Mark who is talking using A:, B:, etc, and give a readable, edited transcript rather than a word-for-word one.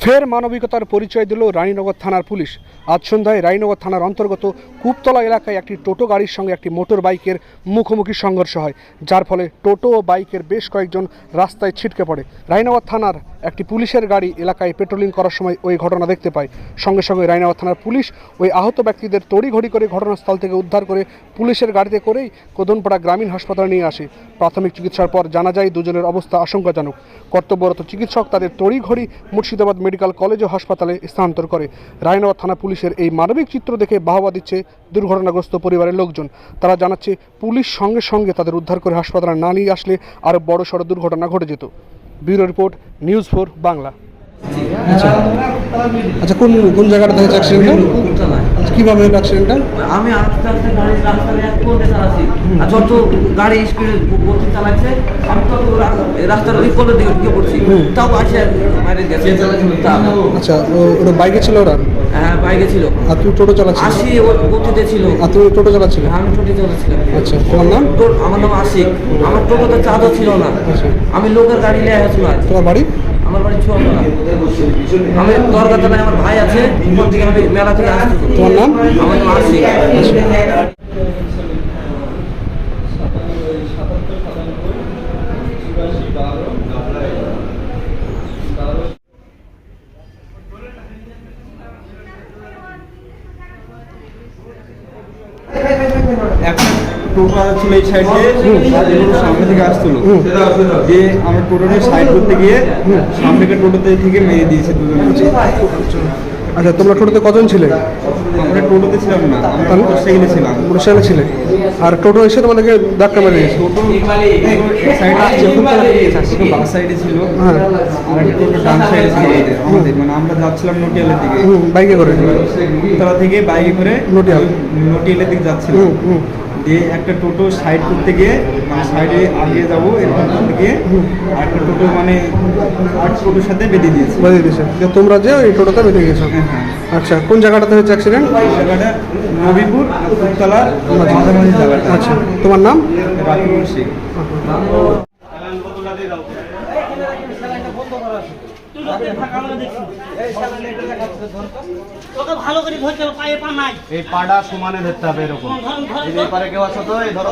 A: ফের মানবিকতার পরিচয় দিল রানীনগর থানার পুলিশ। আজ সন্ধ্যায় রানীনগর থানার অন্তর্গত কূপতলা এলাকায় একটি টোটো গাড়ির সঙ্গে একটি মোটর বাইকের মুখোমুখি সংঘর্ষ হয়, যার ফলে টোটো ও বাইকের বেশ কয়েকজন রাস্তায় ছিটকে পড়ে। রানীনগর থানার একটি পুলিশের গাড়ি এলাকায় পেট্রোলিং করার সময় ওই ঘটনা দেখতে পায়। সঙ্গে সঙ্গে রানীনগর থানার পুলিশ ওই আহত ব্যক্তিদের তড়িঘড়ি করে ঘটনাস্থল থেকে উদ্ধার করে পুলিশের গাড়িতে করেই কোদনপাড়া গ্রামীণ হাসপাতালে নিয়ে আসে। প্রাথমিক চিকিৎসার পর জানা যায় দুজনের অবস্থা আশঙ্কাজনক। কর্তব্যরত চিকিৎসক তাদের তড়িঘড়ি মুর্শিদাবাদ মেডিকেল কলেজ ও হাসপাতালে স্থানান্তর করে। রায়নগর থানা পুলিশের এই মানবিক চিত্র দেখে বাহবা দিচ্ছে দুর্ঘটনাগ্রস্ত পরিবারের লোকজন। তারা জানাচ্ছে পুলিশ সঙ্গে সঙ্গে তাদের উদ্ধার করে হাসপাতালে না নিয়ে আসলে আরও বড়সড় দুর্ঘটনা ঘটে যেত। Bureau report, news 4 Bangla. আচ্ছা, কোন জায়গাটা থেকে অ্যাক্সিডেন্টটা? কিভাবে হলো অ্যাক্সিডেন্টটা?
B: আমি আস্তে আস্তে গাড়ি রাস্তায় এক কোণে চালাচ্ছি, আর যত গাড়ি স্পিডে গতি চালাচ্ছে আমি তো রাস্তার ওই কোণের দিকে ঢুকে পড়ছি, তাও আসে বাইরে গেছে।
A: আচ্ছা, ওরা বাইকে ছিল? ওরা
B: হ্যাঁ বাইকে ছিল।
A: আর তুই টোটো চালাচ্ছিস?
B: আশি ওর গতিতে ছিল।
A: আর তুই টোটো চালাচ্ছিলি?
B: আমি টোটো চালাচ্ছিলাম।
A: আচ্ছা, তোমার নাম?
B: আমার নাম আশিক। আমার টোটোতে চার্জও ছিল না। আমি লোকের গাড়ি নিয়ে আসছিলাম।
A: তোমার বাড়ি?
B: আমার বাড়ি ছোটবেলা। আমি দরগাতলায় আমার ভাই আছে, ওর থেকে আমি মেলা থেকে আসছি।
A: তোমার নাম?
B: আমার নাম আশিক।
C: একটা টোটো ছিল এই সাইড দিয়ে, সামনে থেকে আসছিল, যে আমরা টোটোটা সাইড করতে গিয়ে সামনে টোটোতে থেকে মেরে দিয়েছে দুজনে।
A: আচ্ছা, তোমরা টোটোতে কজন ছিলে?
C: আমরা টোটোতে ছিলাম না, আমরা মোটরসাইকেলে ছিলাম।
A: মোটরসাইকেলে ছিলে, আর টোটো এসে তোমাদেরকে ধাক্কা মেরে দিয়েছে?
C: টোটো বাস সাইডে ছিল, আর একটা টোটো ডান সাইডে ছিল আমাদের, মানে আমরা যাচ্ছিলাম নটিয়ালের দিকে।
A: বাইকে করে?
C: তারা থেকে বাইকে করে নটিয়ালের দিকে যাচ্ছিলাম। দিয়ে একটা টোটো সাইড করতে গিয়ে, মানে সাইডে আগিয়ে যাবো এরকম করতে গিয়ে আর একটা টোটো মানে আর টোটোর সাথে বেঁধে দিয়েছে।
A: তোমরা যে ওই টোটোতে বেঁধে গেছো? আচ্ছা, কোন জায়গাটাতে হচ্ছে অ্যাক্সিডেন্ট?
C: জায়গাটা নবীপুর কূপতলার মাঝামাঝি জায়গাটা।
A: আচ্ছা, তোমার নাম?
C: রাকিবুল শেখ।
D: ভালো করে ধরতে হবে, পায়ে পা নাই,
E: এই পাড়া সমানে ধরতে হবে এরকম। এই পারে কেউ আসো তো, এই ধরো